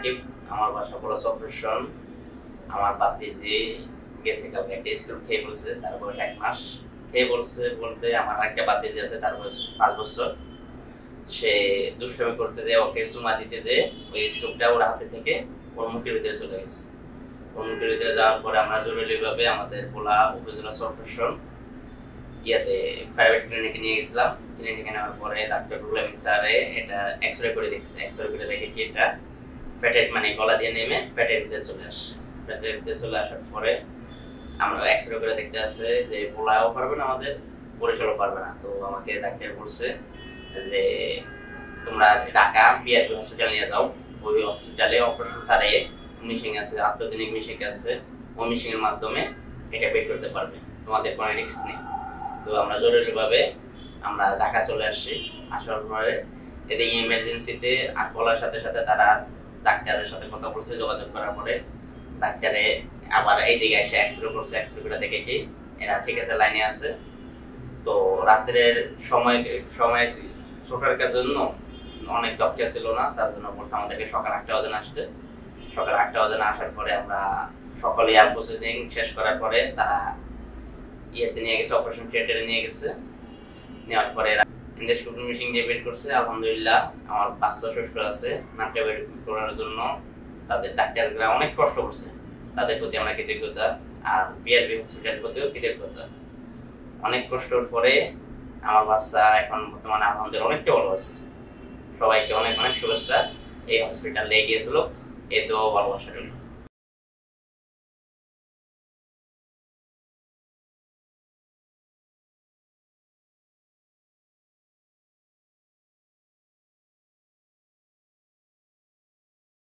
সাকিব, আমার বাসা বড় অপারেশন। আমার ভাতিজি গেছে কালকে একটা স্কুল খেয়ে বলছে, তার বয়স 1 মাস। খেয়ে বলছে বলতে আমার একটা ভাতিজি আছে, তার বয়স 5 বছর। সে দুষ্টামি করতে যে ওকে চুমা দিতে যে ওই স্কুপটা ওর হাতে থেকে ওর মুখের ভিতরে চলে গেছে। ওর মুখের ভিতরে যাওয়ার পরে আমরা জরুরিভাবে আমাদের ভোলা উপজেলা অপারেশন ইয়াতে প্রাইভেট ক্লিনিকে নিয়ে গেছিলাম। ক্লিনিকে নেওয়ার পরে ডাক্তার রুলাম স্যারে এটা এক্সরে করে দেখছে। এক্সরে করে দেখে কি এটা ফ্যাটের মানে গলা দিয়ে নেমে ফ্যাটের ভিতরে চলে আসে। ফ্যাটের ভিতরে চলে আসার পরে আমরা এক্সরে করে দেখতে আছে যে পোলাও পারবে না, আমাদের বরিশালও পারবে না। তো আমাকে ডাক্তার বলছে যে তোমরা ঢাকা বিআরবি হসপিটাল নিয়ে যাও। ওই হসপিটালে অপারেশন ছাড়ে মেশিন আছে, আত্মদিনিক মেশিন আছে, ওই মেশিনের মাধ্যমে এটা বের করতে পারবে, তোমাদের কোনো রিস্ক নেই। তো আমরা জরুরিভাবে আমরা ঢাকা চলে আসছি। আসার পরে এদিকে ইমার্জেন্সিতে বলার সাথে সাথে তারা ডাক্তারের সাথে কথা বলছে। যোগাযোগ করার পরে ডাক্তারে আবার এইদিকে এসে এক্সরে করছে। এক্সরে করে দেখে কি এরা ঠিক আছে, লাইনে আছে। তো রাত্রের সময় ছোটার জন্য অনেক ডক্টর ছিল না, তার জন্য বলছে আমাদেরকে সকাল 8টা বাজে আসতে। সকাল 8টা বাজে আসার পরে আমরা সকলে এয়ার প্রসেসিং শেষ করার পরে তারা ইয়েতে নিয়ে গেছে, অপারেশন থিয়েটারে নিয়ে গেছে। নেওয়ার পরে এন্ডোস্কোপি মেশিন দিয়ে বের করছে। আলহামদুলিল্লাহ আমার বাচ্চা শ্বশুর আছে, নাটকে বের করার জন্য তাদের ডাক্তাররা অনেক কষ্ট করছে, তাদের প্রতি আমরা কৃতজ্ঞতা। আর বিআরবি হসপিটালের প্রতিও কৃতজ্ঞতা। অনেক কষ্টের পরে আমার বাচ্চা এখন বর্তমানে আলহামদুলিল্লাহ অনেকটা ভালো আছে। সবাইকে অনেক অনেক শুভেচ্ছা। এই হসপিটালে গিয়েছিল, এতেও ভালোবাসা রইল।